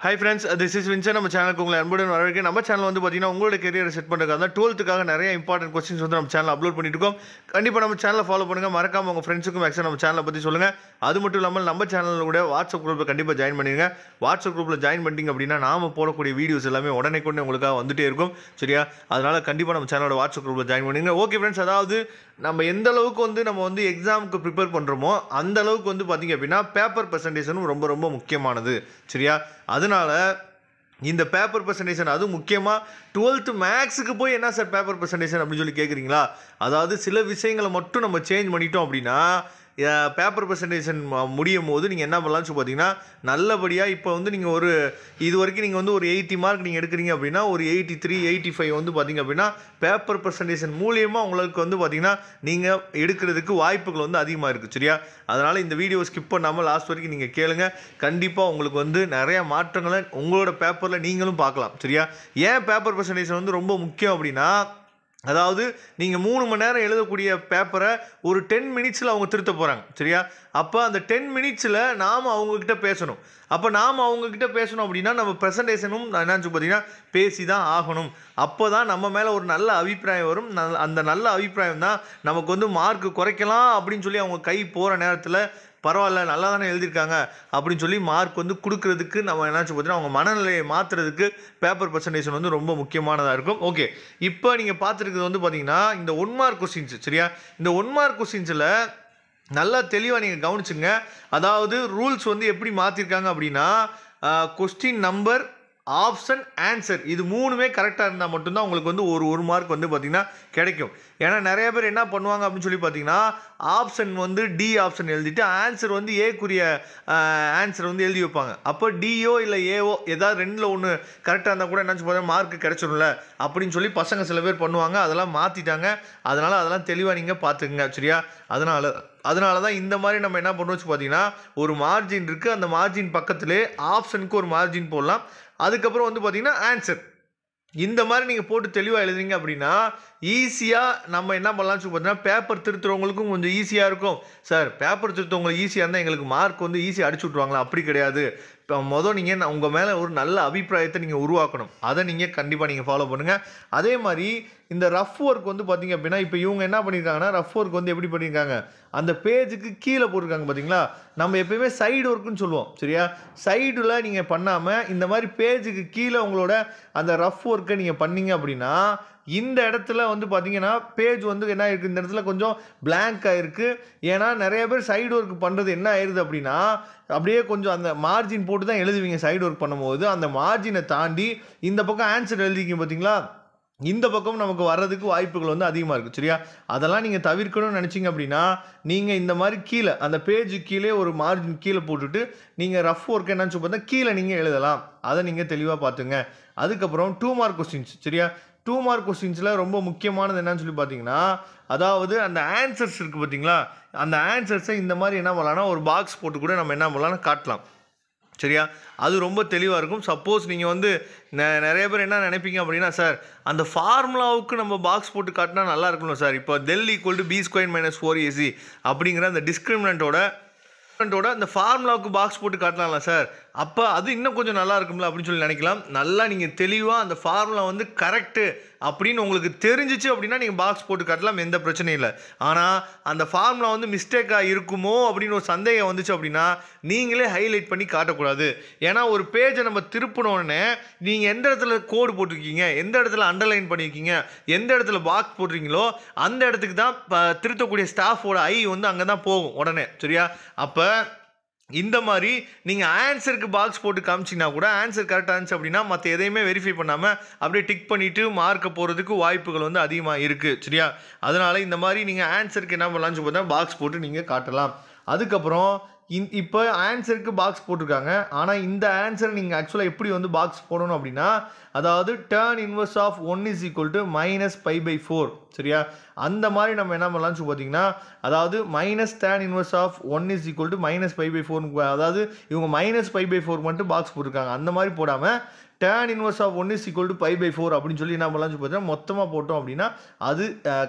Hi friends, this is Vincent. நம்ம சேனலுக்கு உங்களை அன்புடன் வரவேற்கிறேன். நம்ம சேனல் வந்து பார்த்தீங்கன்னா உங்களோட கெரியரை செட் பண்ணுறதுக்காக தான் 12th நிறைய இம்பார்ட்டன்ட் கொஸ்டின்ஸ் வந்து நம்ம சேனல் அப்லோட் பண்ணிட்டு இருக்கோம். கண்டிப்பாக நம்ம சேனலை ஃபாலோ பண்ணுங்கள். மறக்காமல் உங்கள் ஃப்ரெண்ட்ஸுக்கும் மேக்ஸிமம் நம்ம சேனலை பற்றி சொல்லுங்கள். அது மட்டும் இல்லாமல் நம்ம சேனலில் கூட வாட்ஸ்அப் குரூப்பில் கண்டிப்பாக ஜாயின் பண்ணிடுங்க. வாட்ஸ்அப் குரூப்பில் ஜாயின் பண்ணிட்டீங்க அப்படின்னா நாம போடக்கூடிய வீடியோஸ் எல்லாமே உடனே உங்களுக்காக வந்துட்டே இருக்கும். சரியா? அதனால் கண்டிப்பாக நம்ம சேனலோட வாட்ஸ்அப் குரூப்பில் ஜாயின் பண்ணிடுங்க. ஓகே ஃப்ரெண்ட்ஸ், அதாவது நம்ம எந்த அளவுக்கு நம்ம வந்து எக்ஸாமுக்கு ப்ரிப்பேர் பண்ணுறோமோ அந்த அளவுக்கு வந்து பார்த்திங்க அப்படின்னா பேப்பர் ப்ரெசன்டேஷனும் ரொம்ப ரொம்ப முக்கியமானது. சரியா? அதனால் இந்த பேப்பர் ப்ரெசன்டேஷன் அதுவும் முக்கியமாக 12th மேக்ஸுக்கு போய் என்ன சார் பேப்பர் ப்ரெசன்டேஷன் அப்படின்னு சொல்லி கேட்குறீங்களா? அதாவது சில விஷயங்களை மட்டும் நம்ம சேஞ்ச் பண்ணிட்டோம் அப்படின்னா பேப்பர் ப்ரெசன்டேஷன் முடியும் போது நீங்கள் என்ன பண்ணலாம்னு சொல்லி பார்த்தீங்கன்னா நல்லபடியாக இப்போ வந்து நீங்கள் ஒரு இது வரைக்கும் நீங்கள் வந்து ஒரு 80 மார்க் நீங்கள் எடுக்கிறீங்க அப்படின்னா ஒரு 83, 85 வந்து பார்த்தீங்க அப்படின்னா பேப்பர் ப்ரெசன்டேஷன் மூலியமாக உங்களுக்கு வந்து பார்த்தீங்கன்னா நீங்கள் எடுக்கிறதுக்கு வாய்ப்புகள் வந்து அதிகமாக இருக்குது. சரியா? அதனால் இந்த வீடியோ ஸ்கிப் பண்ணாமல் லாஸ்ட் வரைக்கும் நீங்கள் கேளுங்க. கண்டிப்பாக உங்களுக்கு வந்து நிறையா மாற்றங்களை உங்களோட பேப்பரில் நீங்களும் பார்க்கலாம். சரியா? ஏன் பேப்பர் ப்ரெசன்டேஷன் வந்து ரொம்ப முக்கியம் அப்படின்னா, அதாவது நீங்கள் 3 மணி நேரம் எழுதக்கூடிய பேப்பரை ஒரு 10 மினிட்ஸில் அவங்க திருத்த போகிறாங்க. சரியா? அப்போ அந்த 10 மினிட்ஸில் நாம் அவங்கக்கிட்ட பேசணும். அப்போ நாம் அவங்கக்கிட்ட பேசணும் அப்படின்னா நம்ம ப்ரெசன்டேஷனும் என்னன்னு பார்த்தீங்கன்னா பேசி தான் ஆகணும். அப்போ தான் நம்ம மேலே ஒரு நல்ல அபிப்பிராயம் வரும். அந்த நல்ல அபிப்பிராயம் தான் நமக்கு வந்து மார்க் குறைக்கலாம் அப்படின்னு சொல்லி அவங்க கை போகிற நேரத்தில் பரவாயில்ல நல்லா தானே எழுதியிருக்காங்க அப்படின்னு சொல்லி மார்க் வந்து கொடுக்கறதுக்கு நம்ம என்னாச்சு பார்த்தீங்கன்னா அவங்க மனநிலையை மாற்றுறதுக்கு பேப்பர் ப்ரெசன்டேஷன் வந்து ரொம்ப முக்கியமானதாக இருக்கும். ஓகே, இப்போ நீங்கள் பார்த்துருக்கிறது வந்து பார்த்தீங்கன்னா இந்த 1 மார்க் கொஸ்டின்ஸ். சரியா? இந்த 1 மார்க் கொஸ்டின்ஸில் நல்லா தெளிவாக நீங்கள் கவனிச்சுங்க. அதாவது ரூல்ஸ் வந்து எப்படி மாற்றிருக்காங்க அப்படின்னா கொஸ்டின் நம்பர், ஆப்ஷன், ஆன்சர் இது 3மே கரெக்டாக இருந்தால் மட்டும்தான் உங்களுக்கு வந்து ஒரு மார்க் வந்து பார்த்திங்கன்னா கிடைக்கும். ஏன்னா நிறைய பேர் என்ன பண்ணுவாங்க அப்படின்னு சொல்லி பார்த்தீங்கன்னா ஆப்ஷன் வந்து டி ஆப்ஷன் எழுதிட்டு ஆன்சர் வந்து ஏக்குரிய ஆன்சர் வந்து எழுதி வைப்பாங்க. அப்போ டிஓ இல்லை ஏஓ ஏதாவது 2ல் 1 கரெக்டாக இருந்தால் கூட என்னச்சு பார்த்தா மார்க் கிடைச்சிடும்ல அப்படின்னு சொல்லி பசங்க சில பேர் பண்ணுவாங்க. அதெல்லாம் மாற்றிட்டாங்க. அதனால் அதெல்லாம் தெளிவாக நீங்கள் பார்த்துக்குங்க. சரியா? அதனால தான் இந்த மாதிரி நம்ம என்ன பண்ணுவோம் வச்சு பார்த்தீங்கன்னா ஒரு மார்ஜின் இருக்குது. அந்த மார்ஜின் பக்கத்திலே ஆப்ஷனுக்கு ஒரு மார்ஜின் போடலாம். அதுக்கப்புறம் வந்து பார்த்தீங்கன்னா ஆன்சர் இந்த மாதிரி நீங்கள் போட்டு தெளிவாக எழுதுறீங்க அப்படின்னா ஈஸியாக நம்ம என்ன பண்ணலாம்னு சொல்லி பார்த்தீங்கன்னா பேப்பர் திருத்துறவங்களுக்கும் கொஞ்சம் ஈஸியாக இருக்கும். சார் பேப்பர் திருத்தவங்களுக்கு ஈஸியாக இருந்தால் எங்களுக்கு மார்க் வந்து ஈஸியாக அடிச்சு விட்ருவாங்களா? அப்படி கிடையாது. இப்போ நீங்கள் உங்கள் மேலே ஒரு நல்ல அபிப்பிராயத்தை நீங்கள் உருவாக்கணும். அதை நீங்கள் கண்டிப்பாக நீங்கள் ஃபாலோ பண்ணுங்கள். அதே மாதிரி இந்த ரஃப் ஒர்க் வந்து பார்த்தீங்க அப்படின்னா இப்போ இவங்க என்ன பண்ணியிருக்காங்கன்னா ரஃப் ஒர்க் வந்து எப்படி பண்ணியிருக்காங்க, அந்த பேஜுக்கு கீழே போட்டிருக்காங்க பார்த்தீங்களா? நம்ம எப்பயுமே சைடு ஒர்க்குன்னு சொல்லுவோம். சரியா? சைடில் நீங்கள் பண்ணாமல் இந்த மாதிரி பேஜுக்கு கீழே உங்களோட அந்த ரஃப் ஒர்க்கை நீங்கள் பண்ணீங்க அப்படின்னா இந்த இடத்துல வந்து பார்த்தீங்கன்னா பேஜ் வந்து என்ன இருக்குது, இந்த இடத்துல கொஞ்சம் பிளாங்காக இருக்குது. ஏன்னா நிறைய பேர் சைடு ஒர்க் பண்ணுறது என்ன ஆயிடுது அப்படின்னா அப்படியே கொஞ்சம் அந்த மார்ஜின் போட்டு தான் எழுதுவீங்க. சைடு ஒர்க் பண்ணும்போது அந்த மார்ஜினை தாண்டி இந்த பக்கம் ஆன்சர் எழுதிக்கிங்க பார்த்தீங்களா? இந்த பக்கம் நமக்கு வர்றதுக்கு வாய்ப்புகள் வந்து அதிகமாக இருக்குது. சரியா? அதெல்லாம் நீங்கள் தவிர்க்கணும்னு நினச்சிங்க அப்படின்னா நீங்கள் இந்த மாதிரி கீழே அந்த பேஜு கீழே ஒரு மார்ஜின் கீழே போட்டுட்டு நீங்கள் ரஃப் ஒர்க் என்னன்னு சொல்லி பார்த்தா கீழே நீங்கள் எழுதலாம். அதை நீங்கள் தெளிவாக பார்த்துங்க. அதுக்கப்புறம் 2 மார்க் கொஸ்டின்ஸ். சரியா? 2 மார்க் கொஸ்டின்ஸில் ரொம்ப முக்கியமானது என்னன்னு சொல்லி பார்த்தீங்கன்னா அதாவது அந்த ஆன்சர்ஸ் இருக்குது பார்த்தீங்களா? அந்த ஆன்சர்ஸை இந்த மாதிரி என்ன பண்ணலாம்னா ஒரு பாக்ஸ் போட்டு கூட நம்ம என்ன பண்ணலாம்னா காட்டலாம். சரியா? அது ரொம்ப தெளிவாக இருக்கும். சப்போஸ் நீங்கள் வந்து நிறைய பேர் என்ன நினைப்பீங்க அப்படின்னா சார் அந்த ஃபார்முலாவுக்கு நம்ம பாக்ஸ் போட்டு காட்டினா நல்லா இருக்கணும் சார். இப்போ del = b² - 4ac அப்படிங்கிற அந்த டிஸ்கிரிமினண்ட்டோட அந்த ஃபார்முலாவுக்கு பாக்ஸ் போட்டு காட்டலாம்ல சார், அப்போ அது இன்னும் கொஞ்சம் நல்லா இருக்கும்ல அப்படின்னு சொல்லி நினைக்கலாம். நல்லா நீங்கள் தெளிவாக அந்த ஃபார்முலா வந்து கரெக்டு அப்படின்னு உங்களுக்கு தெரிஞ்சிச்சு அப்படின்னா நீங்கள் பாக்ஸ் போட்டு காட்டலாம், எந்த பிரச்சனையும் இல்லை. ஆனால் அந்த ஃபார்முலா வந்து மிஸ்டேக்காக இருக்குமோ அப்படின்னு ஒரு சந்தேகம் வந்துச்சு அப்படின்னா நீங்களே ஹைலைட் பண்ணி காட்டக்கூடாது. ஏன்னா ஒரு பேஜை நம்ம திருப்பினோடனே நீங்கள் எந்த இடத்துல கோடு போட்டிருக்கீங்க, எந்த இடத்துல அண்டர்லைன் பண்ணியிருக்கீங்க, எந்த இடத்துல பாக்ஸ் போடுறீங்களோ அந்த இடத்துக்கு தான் திருத்தக்கூடிய ஸ்டாஃபோட ஐ வந்து அங்கே தான் போகும் உடனே. சரியா? அப்போ இந்த மாதிரி நீங்கள் ஆன்சருக்கு பாக்ஸ் போட்டு காமிச்சிங்கன்னா கூட ஆன்சர் கரெக்டாக இருந்துச்சு அப்படின்னா மற்ற எதையுமே வெரிஃபை பண்ணாமல் அப்படியே டிக் பண்ணிவிட்டு மார்க்கை போகிறதுக்கு வாய்ப்புகள் வந்து அதிகமாக இருக்குது. சரியா? அதனால் இந்த மாதிரி நீங்கள் ஆன்சருக்கு என்ன பண்ணலாம்னு சொல்லி பார்த்தா பாக்ஸ் போட்டு நீங்கள் காட்டலாம். அதுக்கப்புறம் இப்போ ஆன்சருக்கு பாக்ஸ் போட்டிருக்காங்க. ஆனால் இந்த ஆன்சரை நீங்கள் ஆக்சுவலாக எப்படி வந்து பாக்ஸ் போடணும் அப்படின்னா அதாவது tan inverse of 1 is equal to -π/4. சரியா? அந்த மாதிரி நம்ம என்ன பண்ணலாம்னு சொல்லி பார்த்தீங்கன்னா அதாவது tan inverse of 1 is equal to -π/4. அதாவது இவங்க -π/4 மட்டும் பாக்ஸ் போட்டிருக்காங்க. அந்த மாதிரி போடாமல் tan inverse of 1 is equal to π/4 அப்படின்னு சொல்லி என்ன பண்ணலாம்னு சொல்லி பார்த்தீங்கன்னா மொத்தமாக போட்டோம் அப்படின்னா அது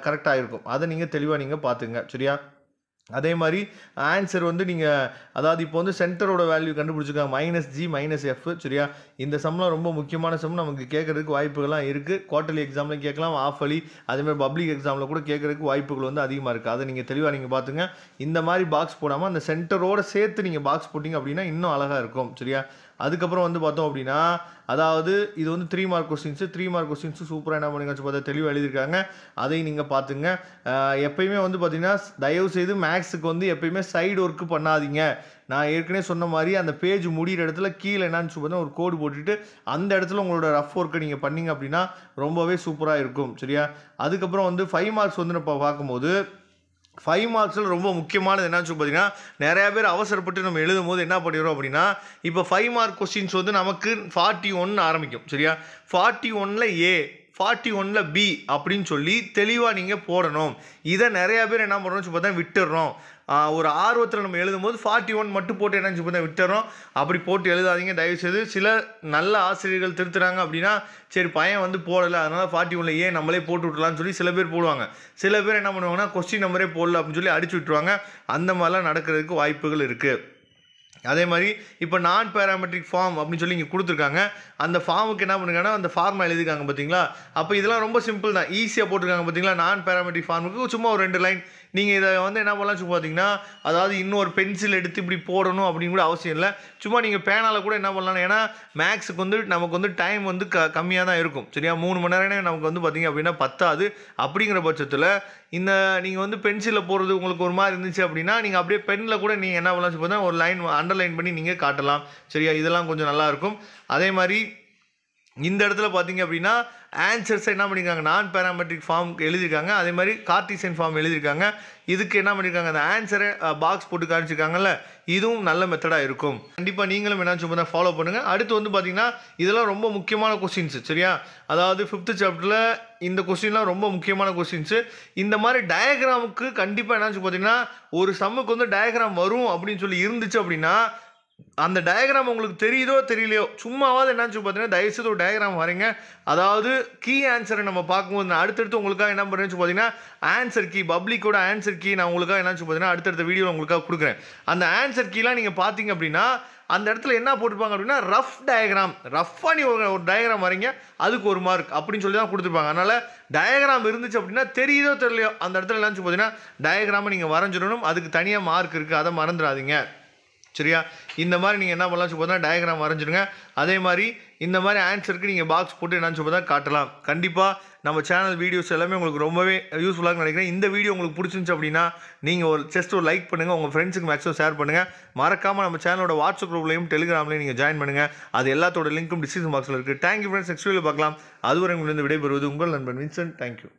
கரெக்டாக இருக்கும். அதை நீங்கள் தெளிவாக நீங்கள் பார்த்துங்க. சரியா? அதே மாதிரி ஆன்சர் வந்து நீங்கள் அதாவது இப்போ வந்து சென்டரோட வேல்யூ கண்டுபிடிச்சிருக்காங்க -G -F சரியா. இந்த சம்லாம் ரொம்ப முக்கியமான சம், நமக்கு கேட்கறதுக்கு வாய்ப்புகள்லாம் இருக்குது. குவார்டர்லி எக்ஸாமில் கேட்கலாம், ஆஃபலி அதேமாதிரி பப்ளிக் எக்ஸாமில் கூட கேட்கறதுக்கு வாய்ப்புகள் வந்து அதிகமாக இருக்குது. அதை நீங்கள் தெளிவாக நீங்கள் பார்த்துங்க. இந்த மாதிரி பாக்ஸ் போடாமல் அந்த சென்டரோட சேர்த்து நீங்கள் பாக்ஸ் போட்டிங்க அப்படின்னா இன்னும் அழகாக இருக்கும் சரியா. அதுக்கப்புறம் வந்து பார்த்தோம் அப்படின்னா அதாவது இது வந்து 3 மார்க் கொஸ்டின்ஸு. 3 மார்க் கொஸ்டின்ஸு சூப்பராக என்ன பண்ணுங்க பார்த்தா தெளிவாக எழுதியிருக்காங்க. அதையும் நீங்கள் பார்த்துங்க. எப்பயுமே வந்து பார்த்தீங்கன்னா தயவுசெய்து மேக்ஸுக்கு வந்து எப்பயுமே சைடு ஒர்க்கு பண்ணாதீங்க. நான் ஏற்கனவே சொன்ன மாதிரி அந்த பேஜ் முடிகிற இடத்துல கீழே என்னன்னு பார்த்தீங்கன்னா ஒரு கோடு போட்டுட்டு அந்த இடத்துல உங்களோட ரஃப் ஒர்க்கை நீங்கள் பண்ணிங்க அப்படின்னா ரொம்பவே சூப்பராக இருக்கும் சரியா. அதுக்கப்புறம் வந்து 5 மார்க்ஸ் வந்து நம்ம பார்க்கும்போது 5 மார்க்ஸில் ரொம்ப முக்கியமானது என்னன்னு பார்த்தீங்கன்னா நிறையா பேர் அவசரப்பட்டு நம்ம எழுதும் போது என்ன பண்ணிடுறோம் அப்படின்னா இப்போ 5 மார்க் கொஸ்டின்ஸ் வந்து நமக்கு 41 ஆரம்பிக்கும் சரியா. 41ல் A 41ல் B அப்படின்னு சொல்லி தெளிவாக நீங்கள் போடணும். இதை நிறையா பேர் என்ன பண்ணுறோம்னு பார்த்தா விட்டுடுறோம். ஒரு ஆர்வத்தில் நம்ம எழுதும் போது 41 மட்டும் போட்டு என்னன்னு பார்த்தா விட்டுறோம். அப்படி போட்டு எழுதாதீங்க தயவுசெய்து. சில நல்ல ஆசிரியர்கள் திருத்துறாங்க அப்படின்னா சரி பையன் வந்து போடலை அதனால் 41ல் A நம்மளே போட்டு விட்றலான்னு சொல்லி சில பேர் போடுவாங்க. சில பேர் என்ன பண்ணுவாங்கன்னா கொஸ்டின் நம்பரே போடல அப்படின்னு சொல்லி அடிச்சு விட்டுருவாங்க. அந்த மாதிரிலாம் நடக்கிறதுக்கு வாய்ப்புகள் இருக்குது. அதே மாதிரி இப்போ நான் பேராமெட்ரிக் ஃபார்ம் அப்படின்னு சொல்லி இங்கே கொடுத்துருக்காங்க. அந்த ஃபார்முக்கு என்ன பண்ணுங்கன்னா அந்த ஃபார்மை எழுதிருக்காங்க பார்த்தீங்களா. அப்போ இதெல்லாம் ரொம்ப சிம்பிள் தான், ஈஸியாக போட்டிருக்காங்க பார்த்தீங்களா. நான் பேராமெட்ரிக் ஃபார்முக்கு சும்மா ஒரு 2 லைன் நீங்கள் இதை வந்து என்ன பண்ணலாம் சொல்லி பார்த்தீங்கன்னா அதாவது இன்னொரு பென்சில் எடுத்து இப்படி போடணும் அப்படின்னு கூட அவசியம் இல்லை. சும்மா நீங்கள் பேனால் கூட என்ன பண்ணலாம். ஏன்னா மேக்ஸுக்கு வந்து நமக்கு வந்து டைம் வந்து கம்மியாக தான் இருக்கும் சரியா. 3 மணி நேரம் நமக்கு வந்து பார்த்தீங்க அப்படின்னா பத்தாது. அப்படிங்கிற பட்சத்தில் இந்த நீங்கள் வந்து பென்சிலில் போடுறது உங்களுக்கு ஒரு மாதிரி இருந்துச்சு அப்படின்னா நீங்கள் அப்படியே பென்னில் கூட நீங்கள் என்ன பண்ணலாம் சொல்லி பார்த்தா ஒரு லைன் அண்டர்லைன் பண்ணி நீங்கள் காட்டலாம் சரியா. இதெல்லாம் கொஞ்சம் நல்லாயிருக்கும். அதே மாதிரி இந்த இடத்துல பார்த்தீங்க அப்படின்னா ஆன்சர்ஸை என்ன பண்ணியிருக்காங்க நான் பேராமெட்ரிக் ஃபார்ம் எழுதியிருக்காங்க. அதே மாதிரி கார்ட்டீசியன் ஃபார்ம் எழுதியிருக்காங்க. இதுக்கு என்ன பண்ணியிருக்காங்க அந்த ஆன்சரை பாக்ஸ் போட்டு காமிச்சிருக்காங்கல்ல, இதுவும் நல்ல மெத்தடாக இருக்கும். கண்டிப்பாக நீங்களும் என்ன சொல்லி ஃபாலோ பண்ணுங்கள். அடுத்து வந்து பார்த்தீங்கன்னா இதெல்லாம் ரொம்ப முக்கியமான கொஸ்டின்ஸு சரியா. அதாவது 5th சாப்டரில் இந்த கொஸ்டின்லாம் ரொம்ப முக்கியமான கொஸ்டின்ஸு. இந்த மாதிரி டயக்ராமுக்கு கண்டிப்பாக என்ன சொல்லி பார்த்தீங்கன்னா ஒரு சம்முக்கு வந்து டயக்ராம் வரும் அப்படின்னு சொல்லி இருந்துச்சு அப்படின்னா அந்த டயக்ராம் உங்களுக்கு தெரியுதோ தெரியலையோ சும்மாவாது என்னன்னு சொல்லி பார்த்தீங்கன்னா தயவுசெய்து ஒரு டயக்ராம் வரைங்க. அதாவது கீ ஆன்சரை நம்ம பார்க்கும்போது நான் அடுத்தடுத்து உங்களுக்காக என்ன பண்ணுறேன்னு சொல்லி பார்த்தீங்கன்னா ஆன்சர் கீ பப்ளிக்கோட ஆன்சர் கீ நான் உங்களுக்காக என்னன்னு சொல்லி பார்த்தீங்கன்னா அடுத்தடுத்த வீடியோ உங்களுக்காக கொடுக்குறேன். அந்த ஆன்சர் கீலாம் நீங்கள் பார்த்தீங்க அப்படின்னா அந்த இடத்துல என்ன போட்டிருப்பாங்க அப்படின்னா ரஃப் டயக்ராம், ரஃப்பாக நீ ஒரு டயக்ராம் வரைங்க அதுக்கு 1 மார்க் அப்படின்னு சொல்லி தான் கொடுத்துருப்பாங்க. அதனால் டயக்ராம் இருந்துச்சு அப்படின்னா தெரியுதோ தெரியலையோ அந்த இடத்துல என்னன்னு சொல்லி பார்த்தீங்கன்னா டயக்ராமை நீங்கள் வரைஞ்சிடணும். அதுக்கு தனியாக மார்க் இருக்குது, அதை மறந்துடாதீங்க சரியா. இந்த மாதிரி நீங்கள் என்ன பண்ணலாம் சொல்லி பார்த்தா டயக்ராம் வரைஞ்சிடுங்க. அதே மாதிரி இந்த மாதிரி ஆன்சருக்கு நீங்கள் பாக்ஸ் போட்டு என்னன்னு சொல்லி பார்த்தா காட்டலாம். கண்டிப்பாக நம்ம சேனல் வீடியோஸ் எல்லாமே உங்களுக்கு ரொம்பவே யூஸ்ஃபுல்லாக நினைக்கிறேன். இந்த வீடியோ உங்களுக்கு பிடிச்சிருந்துச்சு அப்படின்னா நீங்கள் ஒரு லைக் பண்ணுங்கள், உங்கள் ஃப்ரெண்ட்ஸுக்கு மேக்ஸிமம் ஷேர் பண்ணுங்கள். மறக்காமல் நம்ம சேனலோட வாட்ஸ்அப் குரூப்லையும் டெலிகிராம்லையும் நீங்கள் ஜாயின் பண்ணுங்கள். அது எல்லாத்தோட லிங்க்கும் டிஸ்கிரிப்ஷன் பாக்ஸில் இருக்குது. தேங்க்யூ ஃப்ரெண்ட்ஸ், நெக்ஸ்ட் வீடியோ பார்க்கலாம். அதுவரை உங்களிருந்து விடைபெறுவது உங்கள் நண்பன் வின்சென்ட். தேங்க்யூ.